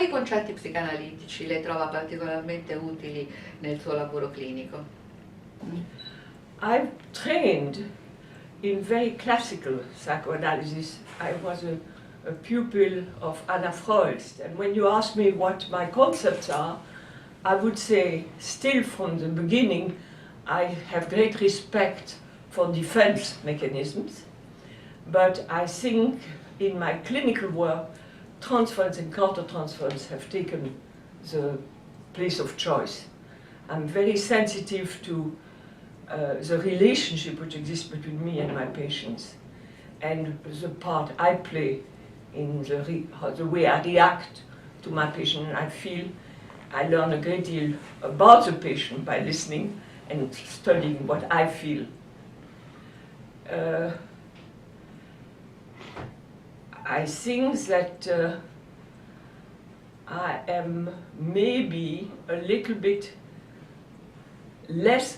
Quali concetti psicanalitici le trova particolarmente utili nel suo lavoro clinico? I've trained in very classical psychoanalysis. I was a pupil of Anna Freud, and when you ask me what my concepts are, I would say, still from the beginning, I have great respect for defense mechanisms, but I think in my clinical work, transference and countertransference have taken the place of choice. I'm very sensitive to the relationship which exists between me and my patients, and the part I play in the way I react to my patient. And I feel I learn a great deal about the patient by listening and studying what I feel. I think that I am maybe a little bit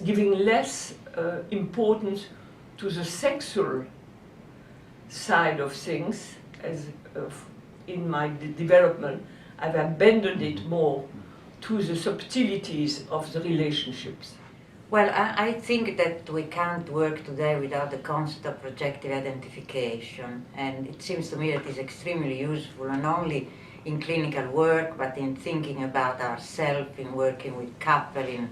giving less importance to the sexual side of things as in my development. I've abandoned it more to the subtleties of the relationships. Well, I think that we can't work today without the concept of projective identification, and it seems to me that it's extremely useful not only in clinical work, but in thinking about ourselves, in working with couple, in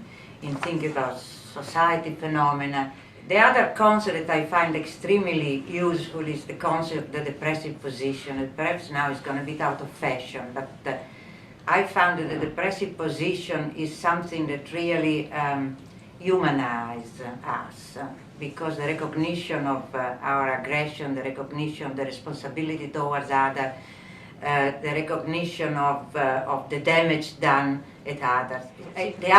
thinking about society phenomena. The other concept that I find extremely useful is the concept of the depressive position. And perhaps now it's gone a bit out of fashion, but I found that the depressive position is something that really humanizes us, because the recognition of our aggression, the recognition of the responsibility towards others, the recognition of the damage done at others. The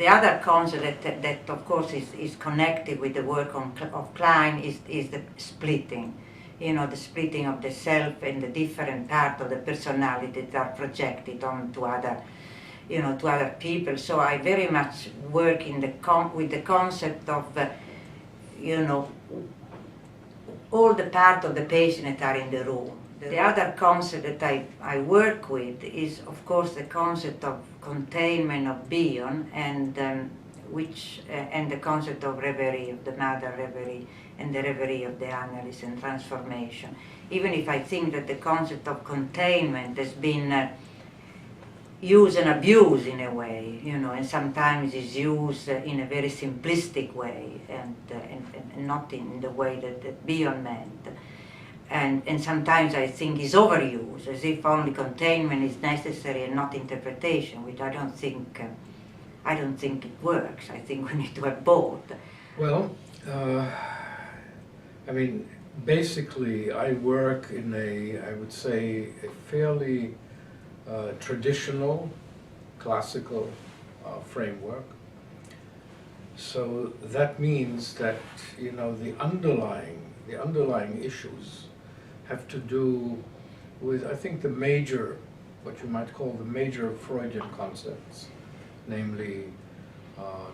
other concept that of course is connected with the work of Klein is the splitting. You know, the splitting of the self and the different parts of the personality that are projected onto other, you know, to other people. So I very much work with the concept of, you know, all the parts of the patient that are in the room. The other concept that I work with is, of course, the concept of containment of Bion, and and the concept of reverie, of the mother reverie, and the reverie of the analysis and transformation. Even if I think that the concept of containment has been used and abused in a way, you know, and sometimes is used in a very simplistic way, and not in the way that Bion meant. And sometimes I think is overused, as if only containment is necessary and not interpretation, which I don't think it works. I think we need to have both. Well, I mean, basically, I work in I would say, a fairly traditional, classical framework. So that means that, you know, the underlying issues have to do with, I think, what you might call the major Freudian concepts, namely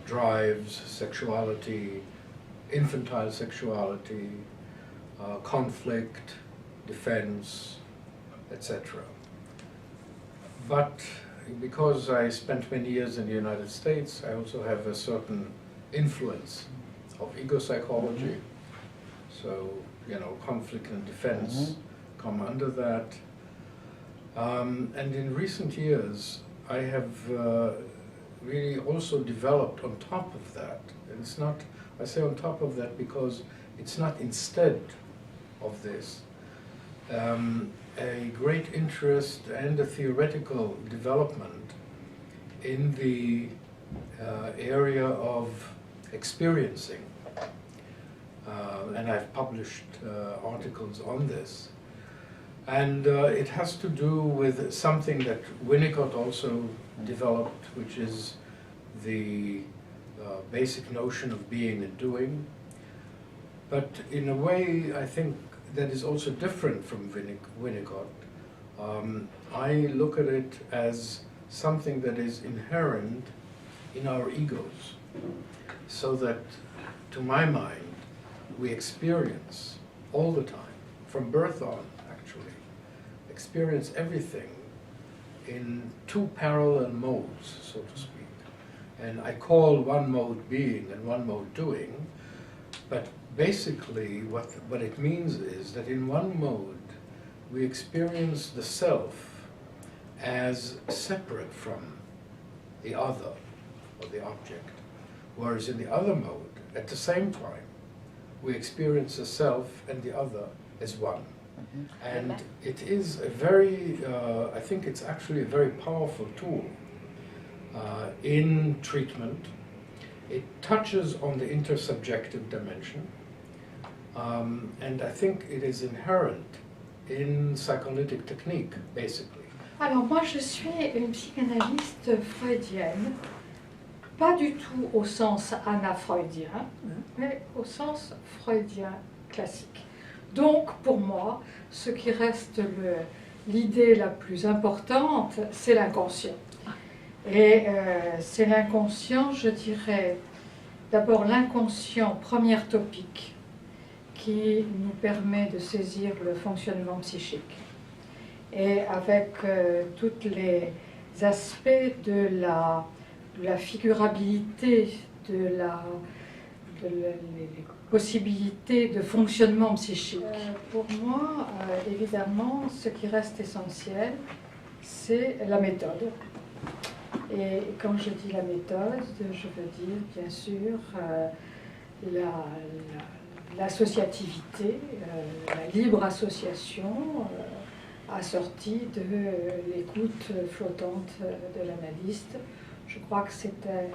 drives, sexuality, infantile sexuality, conflict, defense, etc. But because I spent many years in the United States, I also have a certain influence of ego psychology. So, you know, conflict and defense come under that. And in recent years, I have really also developed on top of that. And it's not, I say on top of that because it's not instead of this. A great interest and a theoretical development in the area of experiencing. And I've published articles on this. And it has to do with something that Winnicott also developed, which is the basic notion of being and doing. But in a way, I think that is also different from Winnicott. I look at it as something that is inherent in our egos, so that, to my mind, we experience all the time, from birth on, actually, experience everything in two parallel modes, so to speak. And I call one mode being and one mode doing, but basically what it means is that in one mode we experience the self as separate from the other or the object, whereas in the other mode, at the same time, we experience the self and the other as one. And it is a very, I think it's actually a very powerful tool in treatment. It touches on the intersubjective dimension, and I think it is inherent in psychoanalytic technique, basically. Alors moi je suis une psychanalyste freudienne, pas du tout au sens anafreudien, mais au sens freudien classique. Donc pour moi, ce qui reste l'idée la plus importante, c'est l'inconscient. Et c'est l'inconscient, je dirais, d'abord l'inconscient premier topique qui nous permet de saisir le fonctionnement psychique. Et avec tous les aspects de la figurabilité, les possibilités de fonctionnement psychique. Pour moi, évidemment, ce qui reste essentiel, c'est la méthode. Et quand je dis la méthode, je veux dire bien sûr l'associativité, la libre association assortie de l'écoute flottante de l'analyste. Je crois que c'était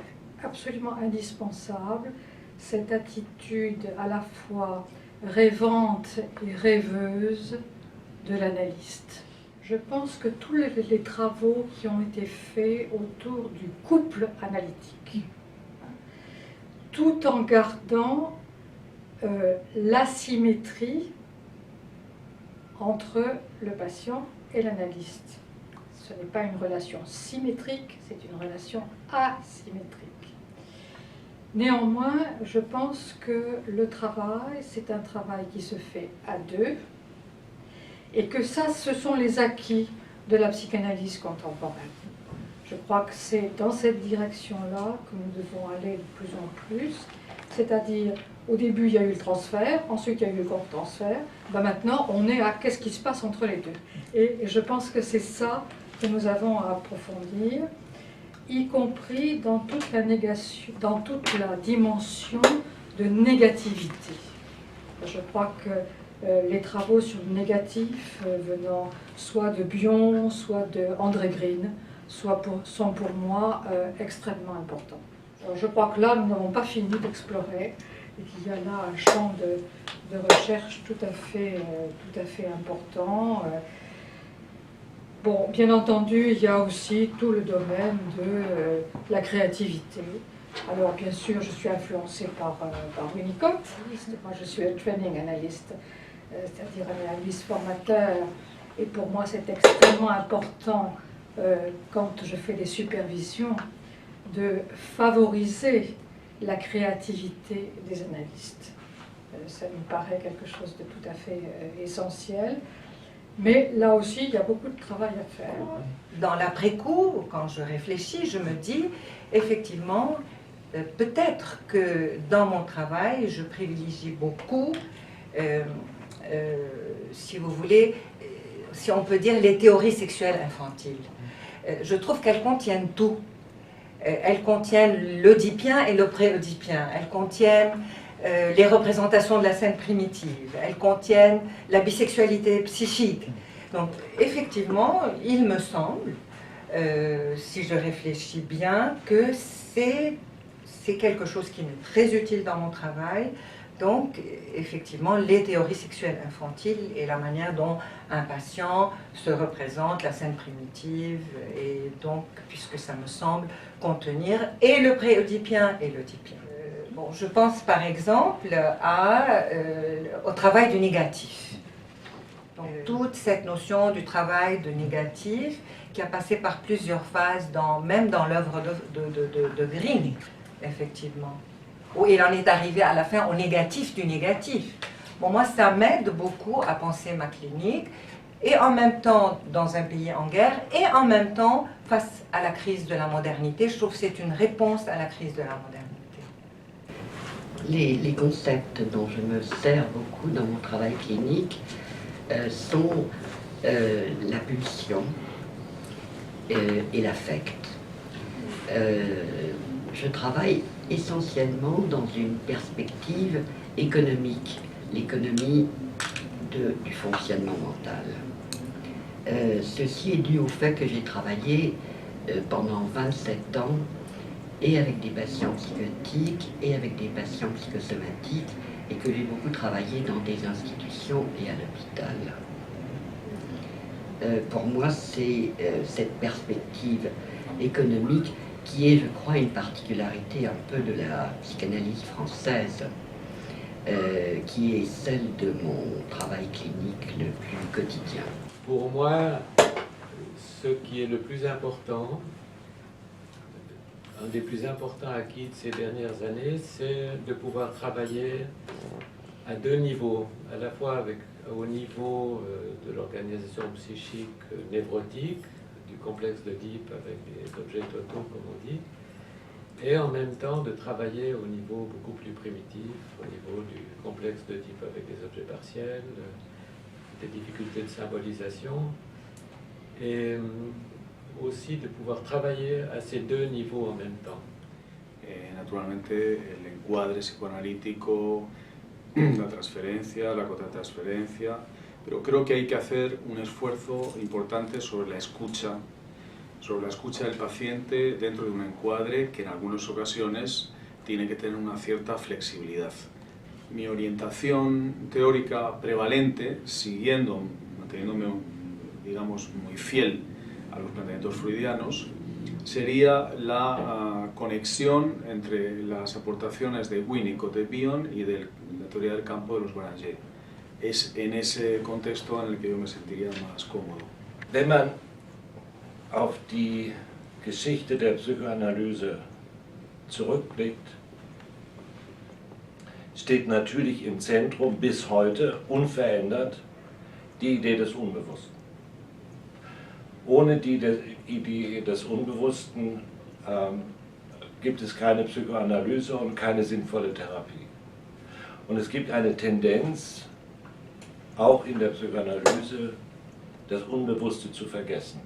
absolument indispensable, cette attitude à la fois rêvante et rêveuse de l'analyste. Je pense que tous les travaux qui ont été faits autour du couple analytique, tout en gardant l'asymétrie entre le patient et l'analyste. Ce n'est pas une relation symétrique, c'est une relation asymétrique. Néanmoins, je pense que le travail, c'est un travail qui se fait à deux, et que ça, ce sont les acquis de la psychanalyse contemporaine. Je crois que c'est dans cette direction-là que nous devons aller de plus en plus, c'est-à-dire, au début, il y a eu le transfert, ensuite, il y a eu le contre-transfert, ben maintenant, on est à qu'est-ce qui se passe entre les deux. Et je pense que c'est ça que nous avons à approfondir, y compris dans toute la négation, dans toute la dimension de négativité. Je crois que les travaux sur le négatif venant soit de Bion, soit de André Green, sont pour moi extrêmement importants. Alors, je crois que là, nous n'avons pas fini d'explorer et qu'il y a là un champ de recherche tout à fait important. Bon, bien entendu, il y a aussi tout le domaine de la créativité. Alors, bien sûr, je suis influencée par Winnicott. Moi, je suis un training analyst, c'est-à-dire un analyste formateur. Et pour moi, c'est extrêmement important, quand je fais des supervisions, de favoriser la créativité des analystes. Ça me paraît quelque chose de tout à fait essentiel. Mais là aussi, il y a beaucoup de travail à faire. Dans l'après-coup, quand je réfléchis, je me dis, effectivement, peut-être que dans mon travail, je privilégie beaucoup, si vous voulez, si on peut dire, les théories sexuelles infantiles. Je trouve qu'elles contiennent tout. Elles contiennent l'oedipien et le pré-oedipien. Elles contiennent les représentations de la scène primitive. Elles contiennent la bisexualité psychique. Donc, effectivement, il me semble, si je réfléchis bien, que c'est quelque chose qui m'est très utile dans mon travail. Donc, effectivement, les théories sexuelles infantiles et la manière dont un patient se représente, la scène primitive, et donc, puisque ça me semble contenir et le pré-oedipien et l'oedipien. Bon, je pense par exemple au travail du négatif. Donc, toute cette notion du travail de négatif qui a passé par plusieurs phases, même dans l'œuvre de Green, effectivement. Où il en est arrivé à la fin au négatif du négatif. Bon, moi, ça m'aide beaucoup à penser ma clinique et en même temps dans un pays en guerre, et en même temps face à la crise de la modernité. Je trouve que c'est une réponse à la crise de la modernité. Les concepts dont je me sers beaucoup dans mon travail clinique sont la pulsion et l'affect. Je travaille essentiellement dans une perspective économique, l'économie du fonctionnement mental. Ceci est dû au fait que j'ai travaillé pendant 27 ans et avec des patients psychotiques et avec des patients psychosomatiques et que j'ai beaucoup travaillé dans des institutions et à l'hôpital. Pour moi, c'est cette perspective économique qui est, je crois, une particularité un peu de la psychanalyse française, qui est celle de mon travail clinique le plus quotidien. Pour moi, ce qui est le plus important, un des plus importants acquis de ces dernières années, c'est de pouvoir travailler à deux niveaux, à la fois au niveau de l'organisation psychique névrotique, du complexe d'Oedipe avec les objets totaux, comme on dit, et en même temps de travailler au niveau beaucoup plus primitif, au niveau du complexe d'Oedipe avec des objets partiels, des difficultés de symbolisation, et aussi de pouvoir travailler à ces deux niveaux en même temps. Naturalmente, el encuadre psicoanalítico, la transferencia, la contratransferencia, pero creo que hay que hacer un esfuerzo importante sobre la escucha del paciente dentro de un encuadre que en algunas ocasiones tiene que tener una cierta flexibilidad. Mi orientación teórica prevalente, manteniéndome, digamos, muy fiel a los planteamientos freudianos, sería la conexión entre las aportaciones de Winnicott, de Bion y de la teoría del campo de los Béranger. Es en ese contexto en el que yo me sentiría más cómodo. Wenn man auf die Geschichte der Psychoanalyse zurückblickt, steht natürlich im Zentrum bis heute unverändert die Idee des Unbewussten. Ohne die Idee des Unbewussten gibt es keine Psychoanalyse und keine sinnvolle Therapie. Und es gibt eine Tendenz, auch in der Psychoanalyse, das Unbewusste zu vergessen.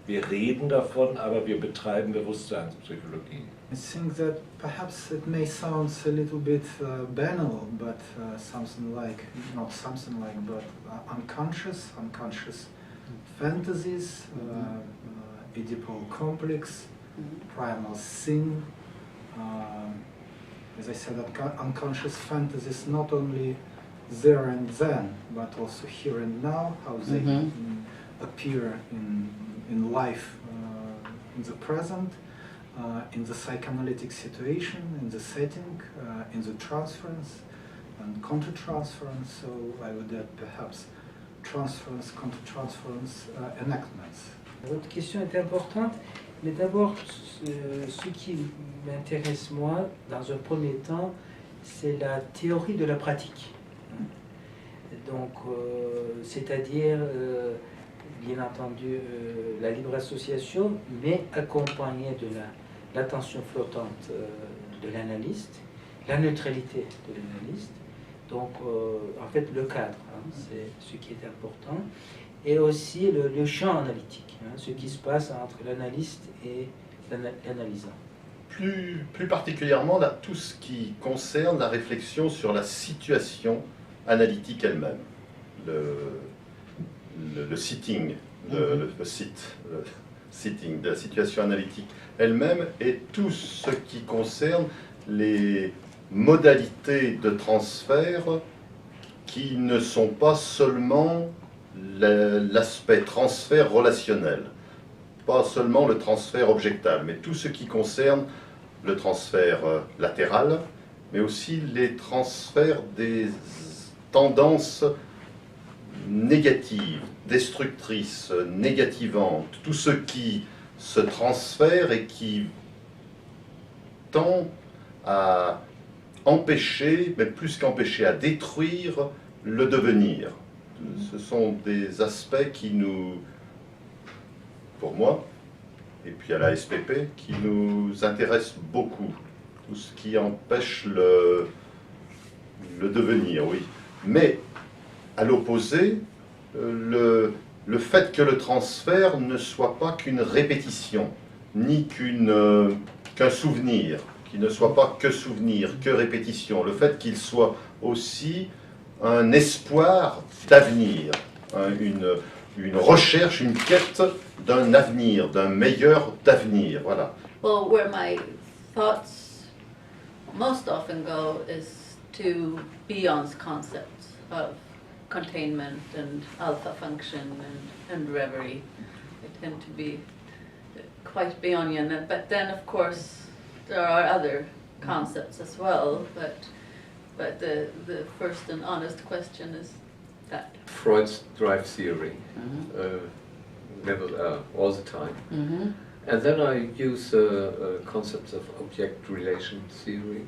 Wir reden davon, aber wir betreiben Bewusstseinspsychologie. I think that perhaps it may sound a little bit banal, but unconscious fantasies, Oedipal complex, primal sin. As I said, unconscious fantasies not only there and then, but also here and now, how they appear in life, in the present, in the psychoanalytic situation, in the setting, in the transference and counter-transference. So I would add perhaps transference, counter-transference, enactments. Votre question est importante, mais d'abord, ce qui m'intéresse moi, dans un premier temps, c'est la théorie de la pratique. Donc, c'est-à-dire, bien entendu, la libre association, mais accompagnée de l'attention flottante de l'analyste, la neutralité de l'analyste. Donc, en fait, le cadre, c'est ce qui est important. Et aussi le champ analytique, ce qui se passe entre l'analyste et l'analysant. Plus particulièrement, là, tout ce qui concerne la réflexion sur la situation analytique elle-même. Le sitting, le sitting de la situation analytique elle-même et tout ce qui concerne les modalités de transfert qui ne sont pas seulement l'aspect transfert relationnel, pas seulement le transfert objectal, mais tout ce qui concerne le transfert latéral, mais aussi les transferts des tendances négatives, destructrices, négativantes, tout ce qui se transfère et qui tend à empêcher, mais plus qu'empêcher, à détruire le devenir. Ce sont des aspects qui nous, pour moi, et puis à la SPP, qui nous intéressent beaucoup. Tout ce qui empêche le devenir, oui. Mais, à l'opposé, le fait que le transfert ne soit pas qu'une répétition, ni qu'un souvenir, qu'il ne soit pas que souvenir, que répétition, le fait qu'il soit aussi un espoir d'avenir, une recherche, une quête d'un avenir, d'un meilleur avenir, voilà. Well, where my thoughts most often go is to Bion's concepts of containment and alpha function and reverie. They tend to be quite Bionian, but then of course there are other concepts as well, but the first and honest question is that. Freud's drive theory, never all the time. And then I use concepts of object relation theory,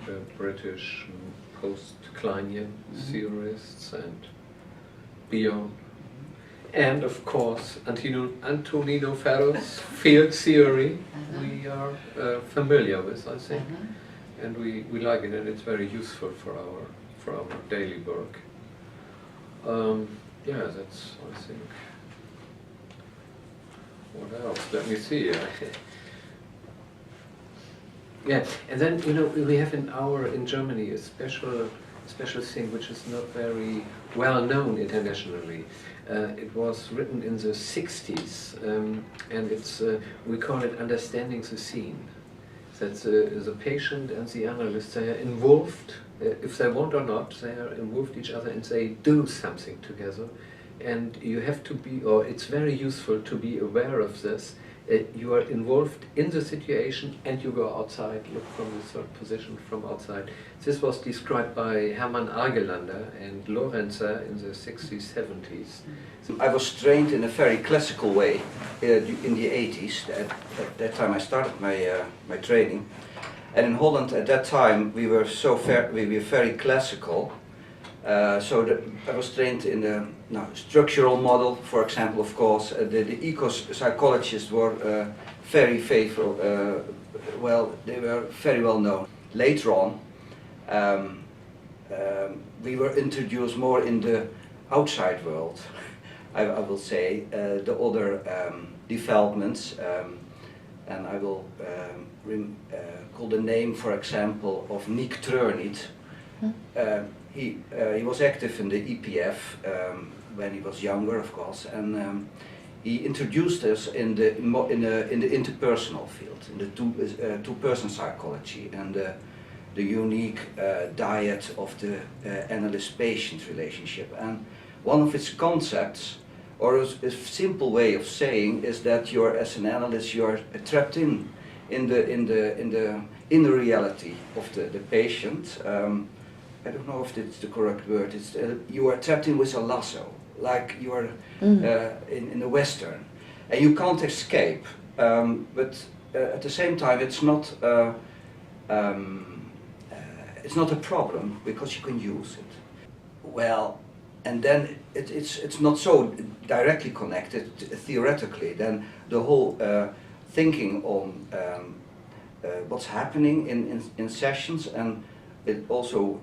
the British post-Kleinian theorists and Bion. And of course, Antonino Ferro's field theory, we are familiar with, I think, and we like it, and it's very useful for our daily work. Yeah, that's, I think. What else? Let me see. Yeah, and then we have in Germany a special thing which is not very well known internationally. It was written in the 60s, and it's we call it understanding the scene. That the patient and the analyst, they are involved, if they want or not, they are involved each other and they do something together. And you have to be, or it's very useful to be aware of this. You are involved in the situation and you go outside, look from the third position from outside. This was described by Hermann Argelander and Lorenzer in the 60s, 70s. I was trained in a very classical way in the 80s. At that time I started my training. And in Holland at that time we were very classical. I was trained in the structural model, for example, of course. The eco-psychologists were very faithful, they were very well known. Later on, we were introduced more in the outside world, I will say, the other developments, and I will call the name, for example, of Nick Treurniet. He was active in the EPF when he was younger, of course, and he introduced us in the interpersonal field, in the two-person psychology, and the unique dyad of the analyst-patient relationship. And one of its concepts, or a simple way of saying, is that you're, as an analyst, you're trapped in the inner reality of the patient. I don't know if it's the correct word. It's you are trapped in with a lasso, like you are in the Western, and you can't escape. But at the same time, it's not a problem because you can use it. Well, and then it's not so directly connected theoretically. Then the whole thinking on what's happening in sessions, and it also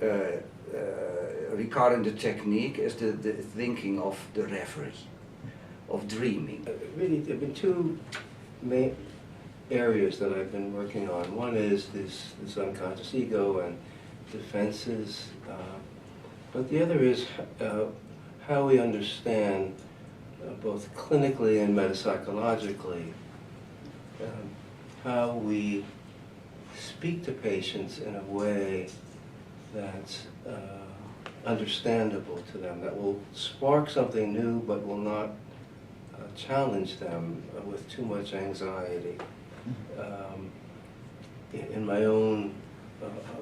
regarding the technique is the thinking of the reverie, of dreaming. Really, there have been two main areas that I've been working on. One is this unconscious ego and defenses, but the other is how we understand, both clinically and metapsychologically, how we speak to patients in a way that's understandable to them, that will spark something new but will not challenge them with too much anxiety. In my own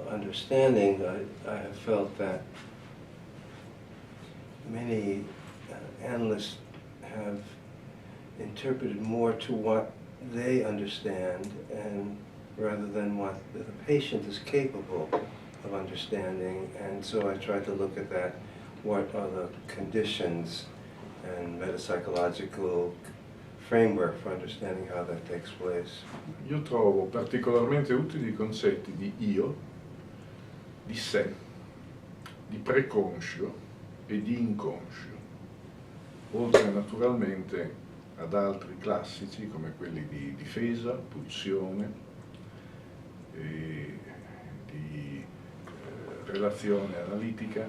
understanding, I have felt that many analysts have interpreted more to what they understand, and rather than what the patient is capable of understanding. And so I tried to look at that what are the conditions and metapsychological framework for understanding how that takes place. Io trovo particolarmente utili i concetti di io, di sé, di preconscio e di inconscio, oltre naturalmente ad altri classici come quelli di difesa, pulsione, e di relazione analitica,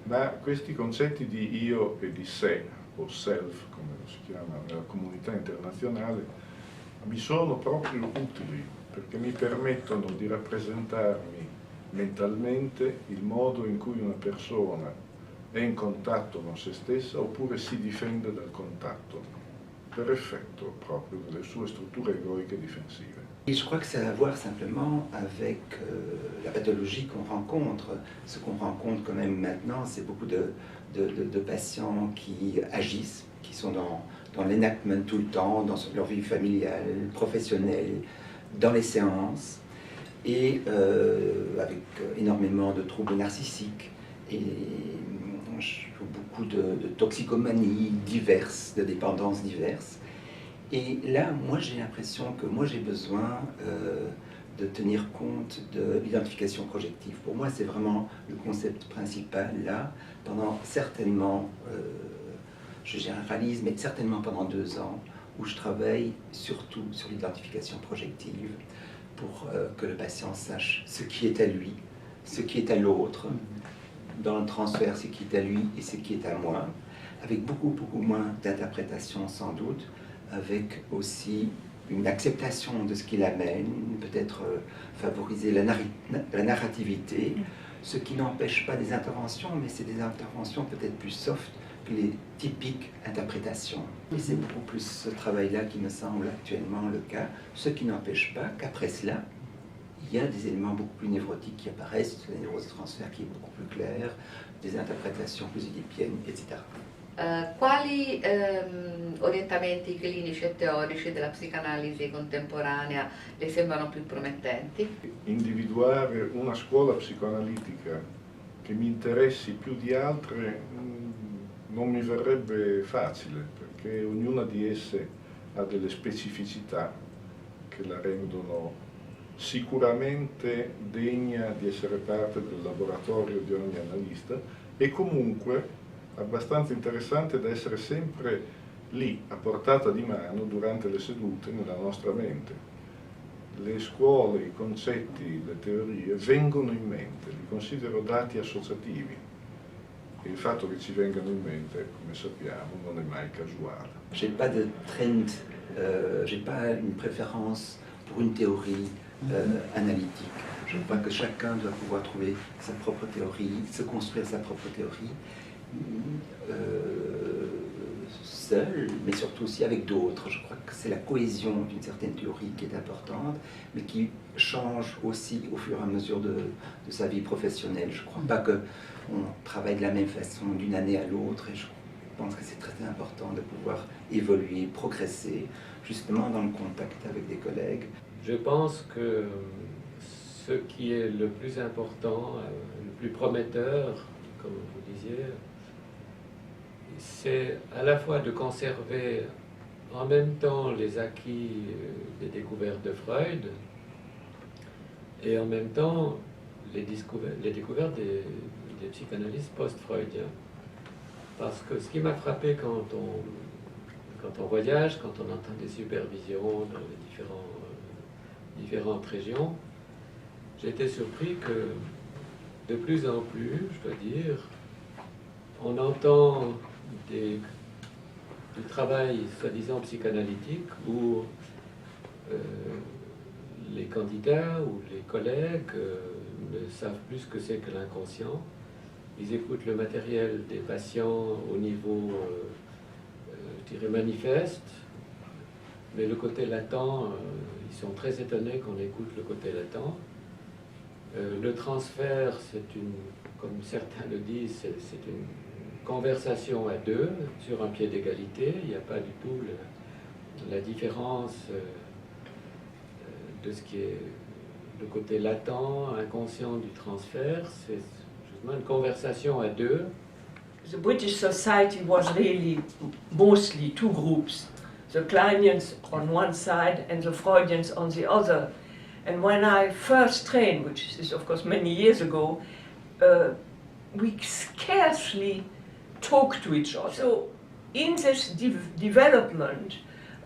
ma questi concetti di io e di sé, o self, come lo si chiama nella comunità internazionale, mi sono proprio utili perché mi permettono di rappresentarmi mentalmente il modo in cui una persona è in contatto con se stessa oppure si difende dal contatto, per effetto proprio delle sue strutture egoiche difensive. Et je crois que ça a à voir simplement avec la pathologie qu'on rencontre. Ce qu'on rencontre quand même maintenant, c'est beaucoup de patients qui agissent, qui sont dans l'enactment tout le temps, dans leur vie familiale, professionnelle, dans les séances, et avec énormément de troubles narcissiques et beaucoup de toxicomanies diverses, de dépendances diverses. Et là, moi j'ai l'impression que moi j'ai besoin de tenir compte de l'identification projective. Pour moi c'est vraiment le concept principal là, pendant certainement, je généralise, mais certainement pendant 2 ans, où je travaille surtout sur l'identification projective pour que le patient sache ce qui est à lui, ce qui est à l'autre, dans le transfert ce qui est à lui et ce qui est à moi, avec beaucoup moins d'interprétation sans doute, avec aussi une acceptation de ce qu'il amène, peut-être favoriser la narrativité, ce qui n'empêche pas des interventions, mais c'est des interventions peut-être plus soft que les typiques interprétations. Et c'est beaucoup plus ce travail-là qui me semble actuellement le cas, ce qui n'empêche pas qu'après cela, il y a des éléments beaucoup plus névrotiques qui apparaissent, la névrose de transfert qui est beaucoup plus claire, des interpretazioni più oedipienne, etc. Quali orientamenti clinici e teorici della psicanalisi contemporanea le sembrano più promettenti? Individuare una scuola psicoanalitica che mi interessi più di altre non mi verrebbe facile, perché ognuna di esse ha delle specificità che la rendono sicuramente degna di essere parte del laboratorio di ogni analista e comunque abbastanza interessante da essere sempre lì, a portata di mano durante le sedute nella nostra mente. Le scuole, i concetti, le teorie vengono in mente, li considero dati associativi e il fatto che ci vengano in mente, come sappiamo, non è mai casuale. J'ai pas de trend, j'ai pas une préférence pour une théorie analytique. Je crois que chacun doit pouvoir trouver sa propre théorie, se construire sa propre théorie, seul, mais surtout aussi avec d'autres. Je crois que c'est la cohésion d'une certaine théorie qui est importante, mais qui change aussi au fur et à mesure de sa vie professionnelle. Je ne crois pas qu'on travaille de la même façon d'une année à l'autre, et je pense que c'est très important de pouvoir évoluer, progresser, justement dans le contact avec des collègues. Je pense que ce qui est le plus important, le plus prometteur, comme vous disiez, c'est à la fois de conserver en même temps les acquis des découvertes de Freud et en même temps les découvertes des psychanalystes post-freudiens. Parce que ce qui m'a frappé quand on voyage, quand on entend des supervisions dans les différentes régions, j'étais surpris que de plus en plus, je dois dire, on entend du travail soi-disant psychanalytique où les candidats ou les collègues ne savent plus ce que c'est que l'inconscient. Ils écoutent le matériel des patients au niveau, je dirais, manifeste, mais le côté latent, ils sont très étonnés qu'on écoute le côté latent. Le transfert, comme certains le disent, c'est une conversation à deux, sur un pied d'égalité. Il n'y a pas du tout la différence de ce qui est le côté latent, inconscient du transfert. Je une conversation à deux. The British society was really mostly two groups, the Kleinians on one side and the Freudians on the other. And when I first trained, which is of course many years ago, we scarcely talked to each other. So in this development,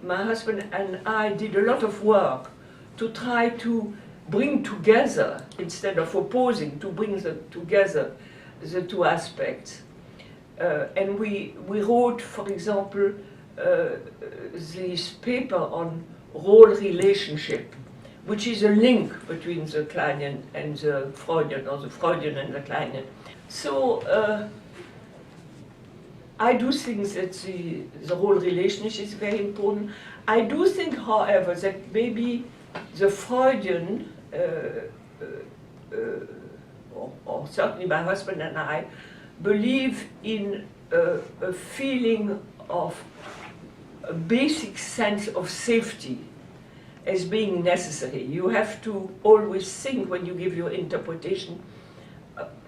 my husband and I did a lot of work to try to bring together, instead of opposing, to bring together the two aspects. And we wrote, for example, this paper on role relationship, which is a link between the Kleinian and the Freudian, or the Freudian and the Kleinian. So I do think that the role relationship is very important. I do think, however, that maybe the Freudian, or certainly my husband and I, believe in a feeling of a basic sense of safety as being necessary. You have to always think, when you give your interpretation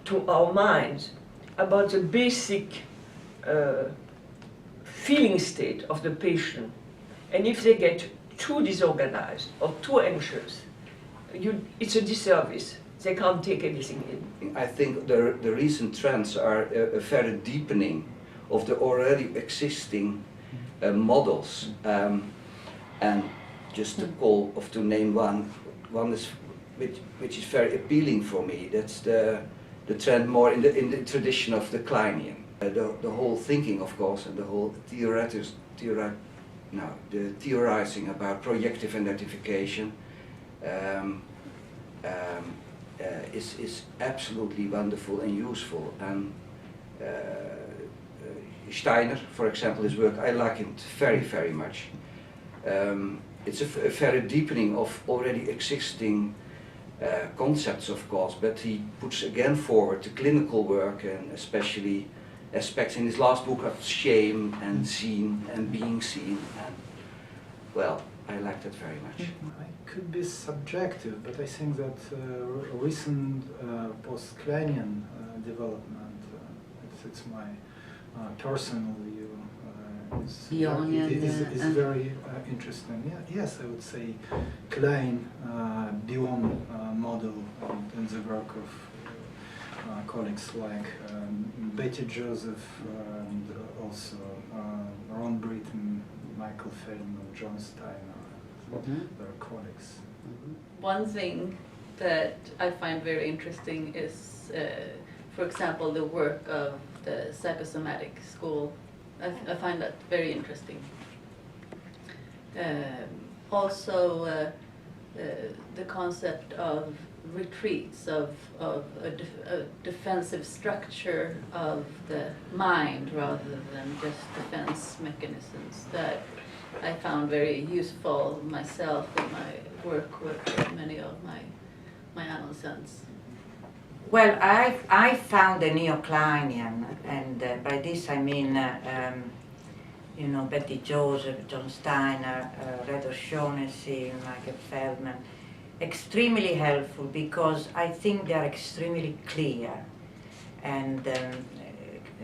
to our minds, about the basic feeling state of the patient. And if they get too disorganized or too anxious, it's a disservice. They can't take anything in. I think the recent trends are a very deepening of the already existing models. And just to name one is which is very appealing for me. That's the trend more in the tradition of the Kleinian. The whole thinking, of course, and the whole the theorizing about projective identification is absolutely wonderful and useful. And Steiner, for example, his work, I like it very, very much. It's a very deepening of already existing concepts, of course, but he puts again forward the clinical work, and especially aspects in his last book of shame and seen and being seen. And, well, I like that very much. It could be subjective, but I think that recent post-Kleinian development, it's my personal view, is very interesting. Yeah, yes, I would say Klein, Bion model, and the work of colleagues like Betty Joseph, and also Ron Britton, Michael Feldman, John Steiner, their colleagues. One thing that I find very interesting is, for example, the work of the psychosomatic school. I find that very interesting. Also, the concept of retreats, of a defensive structure of the mind rather than just defense mechanisms, that I found very useful myself in my work with many of my adolescents. Well, I found the Neo-Kleinian, and by this I mean, you know, Betty Joseph, John Steiner, Redo Shaughnessy, Michael Feldman, extremely helpful, because I think they are extremely clear, and there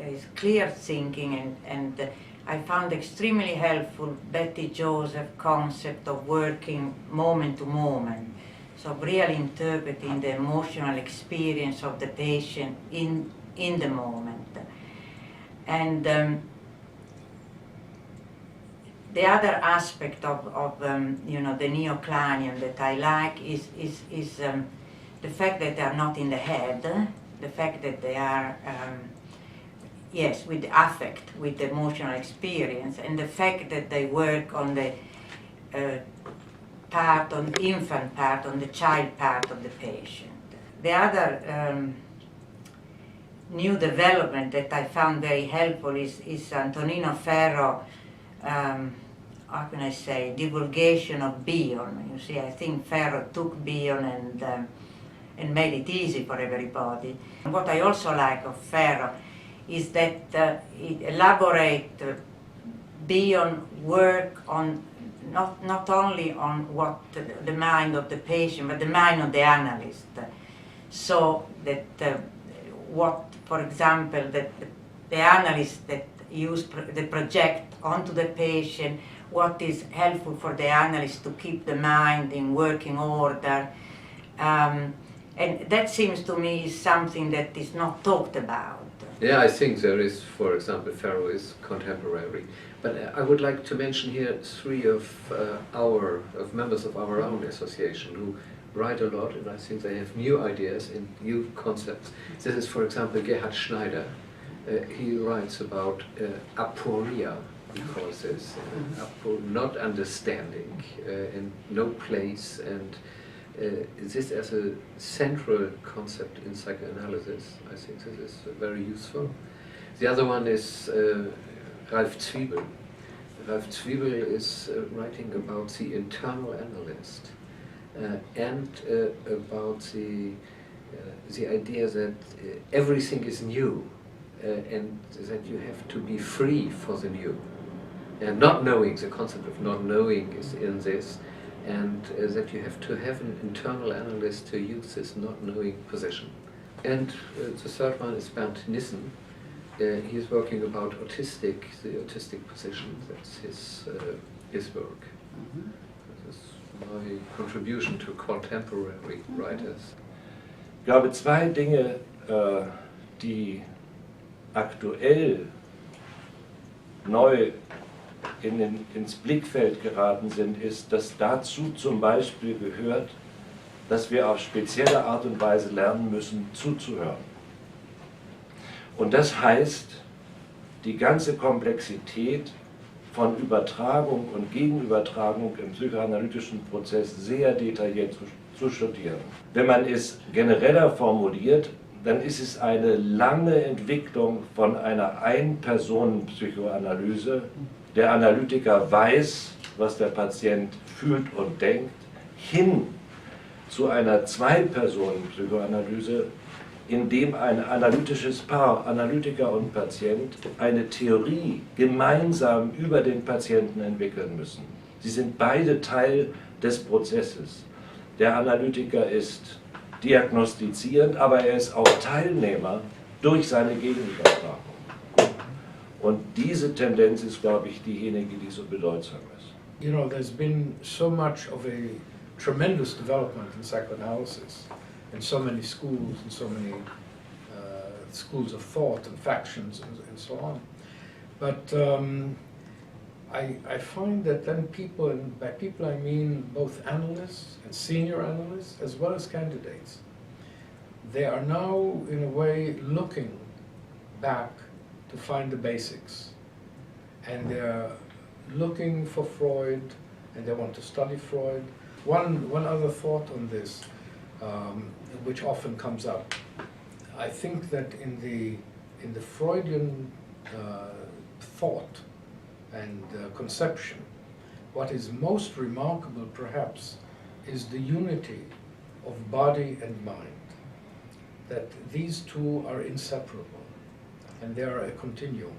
is clear thinking, and I found extremely helpful Betty Joseph concept of working moment to moment. So really interpreting the emotional experience of the patient in the moment. And the other aspect of you know, the Neo-Kleinian that I like is the fact that they are not in the head, the fact that they are yes, with the affect, with the emotional experience, and the fact that they work on the part, on the infant part, on the child part of the patient. The other new development that I found very helpful is Antonino Ferro, how can I say, divulgation of Bion. You see, I think Ferro took Bion and made it easy for everybody. What I also like of Ferro is that it elaborates Bion work on not only on what the mind of the patient, but the mind of the analyst. So that what, for example, that the analysts that use the project onto the patient, what is helpful for the analyst to keep the mind in working order. And that seems to me is something that is not talked about. Yeah, I think there is, for example, Ferro is contemporary. But I would like to mention here three of members of our own association who write a lot, and I think they have new ideas and new concepts. This is, for example, Gerhard Schneider. He writes about aporia, he calls this, not understanding, and no place, and this as a central concept in psychoanalysis. I think this is very useful. The other one is Ralf Zwiebel. Ralf Zwiebel is writing about the internal analyst and about the idea that everything is new and that you have to be free for the new. And not knowing, the concept of not knowing is in this, and that you have to have an internal analyst to use this not knowing position. And the third one is Bernd Nissen. He is working about the autistic position. That's his work. This is my contribution to contemporary writers. Ich glaube, zwei Dinge, die aktuell neu ins Blickfeld geraten sind, ist, dass dazu zum Beispiel gehört, dass wir auf spezielle Art und Weise lernen müssen, zuzuhören. Und das heißt, die ganze Komplexität von Übertragung und Gegenübertragung im psychoanalytischen Prozess sehr detailliert zu studieren. Wenn man es genereller formuliert, dann ist es eine lange Entwicklung von einer Ein-Personen-Psychoanalyse. Der Analytiker weiß, was der Patient fühlt und denkt, hin zu einer Zwei-Personen-Psychoanalyse, in dem ein analytisches Paar, Analytiker und Patient, eine Theorie gemeinsam über den Patienten entwickeln müssen. Sie sind beide Teil des Prozesses. Der Analytiker ist diagnostizierend, aber er ist auch Teilnehmer durch seine Gegenübertragung. Und diese Tendenz ist, glaube ich, diejenige, die so bedeutsam ist. You know, there's been so much of a tremendous development in psychoanalysis, in so many schools, and so many schools of thought and factions and so on. But I find that then people, and by people I mean both analysts and senior analysts as well as candidates, they are now in a way looking back to find the basics. And they're looking for Freud, and they want to study Freud. One other thought on this, which often comes up. I think that in the Freudian thought and conception, what is most remarkable perhaps is the unity of body and mind. That these two are inseparable and they are a continuum.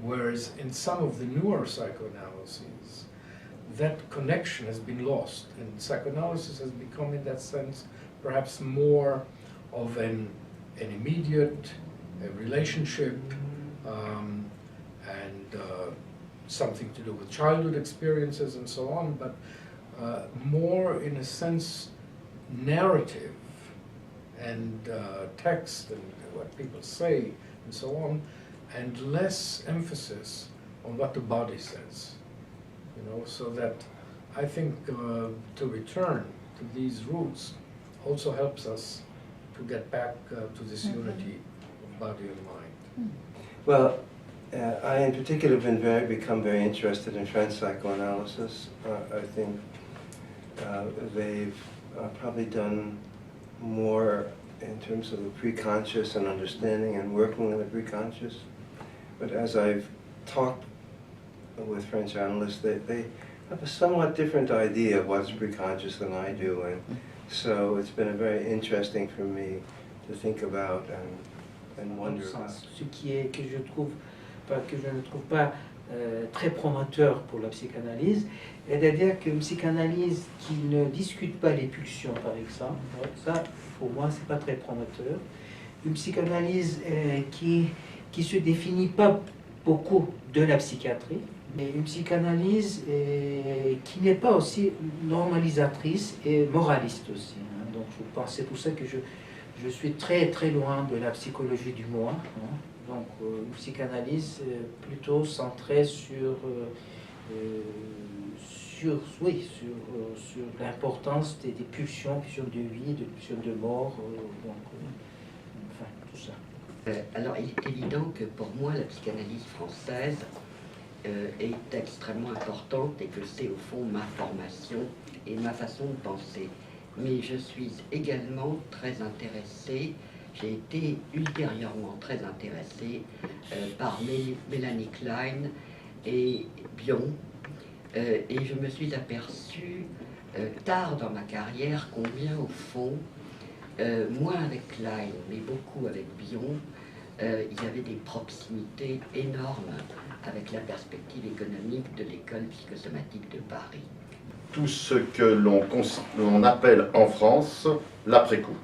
Whereas in some of the newer psychoanalyses, that connection has been lost, and psychoanalysis has become, in that sense, perhaps more of an immediate relationship and something to do with childhood experiences and so on, but more, in a sense, narrative and text and what people say and so on, and less emphasis on what the body says. You know, so that I think to return to these roots also helps us to get back to this unity of body and mind. Well, I in particular have become very interested in French psychoanalysis. I think they've probably done more in terms of the preconscious and understanding and working in the preconscious. But as I've talked with French analysts, they have a somewhat different idea of what's preconscious than I do, and so it's been very interesting for me to think about and wonder about. Ce qui est que je ne trouve pas très promoteur pour la psychanalyse, c'est-à-dire qu'une psychanalyse qui ne discute pas les pulsions, par exemple, ça, pour moi, c'est pas très promoteur. une psychanalyse qui se définit pas beaucoup de la psychiatrie, mais une psychanalyse qui n'est pas aussi normalisatrice et moraliste aussi. Hein. Donc je pense, c'est pour ça que je suis très très loin de la psychologie du moi. Hein. Donc une psychanalyse plutôt centrée sur l'importance des pulsions de vie, des pulsions de mort, enfin tout ça. Alors il est évident que pour moi la psychanalyse française est extrêmement importante et que c'est au fond ma formation et ma façon de penser. Mais je suis également très intéressée, j'ai été ultérieurement très intéressée par Mélanie Klein et Bion, et je me suis aperçue tard dans ma carrière combien au fond, moins avec Klein, mais beaucoup avec Bion, il y avait des proximités énormes avec la perspective économique de l'école psychosomatique de Paris. Tout ce que l'on appelle en France l'après-coup.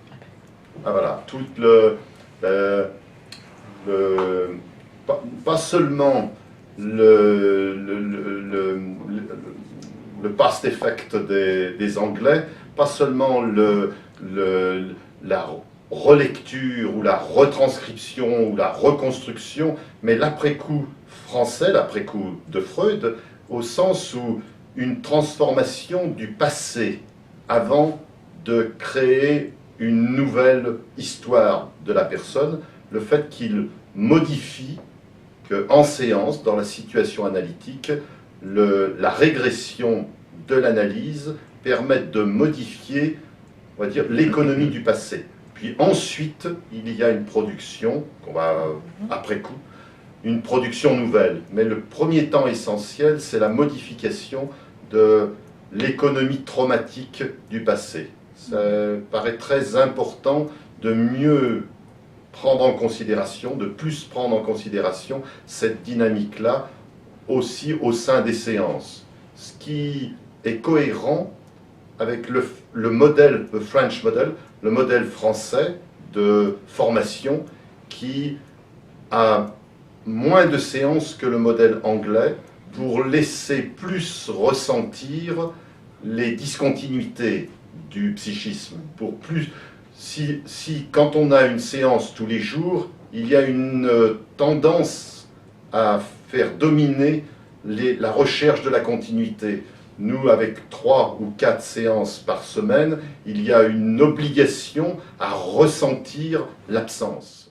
Ah, voilà, tout pas seulement le past effect des Anglais, pas seulement la relecture ou la retranscription ou la reconstruction, mais l'après-coup français, l'après-coup de Freud, au sens où une transformation du passé avant de créer une nouvelle histoire de la personne, le fait qu'il modifie qu'en séance, dans la situation analytique, la régression de l'analyse permette de modifier, on va dire, l'économie du passé. Puis ensuite, il y a une production, qu'on va après coup, une production nouvelle. Mais le premier temps essentiel, c'est la modification de l'économie traumatique du passé. Ça paraît très important de mieux prendre en considération, de plus prendre en considération cette dynamique-là aussi au sein des séances. Ce qui est cohérent avec le modèle, le French model, le modèle français de formation qui a moins de séances que le modèle anglais pour laisser plus ressentir les discontinuités du psychisme. Pour plus, si quand on a une séance tous les jours, il y a une tendance à faire dominer la recherche de la continuité. Nous, avec 3 ou 4 séances par semaine, il y a une obligation à ressentir l'absence.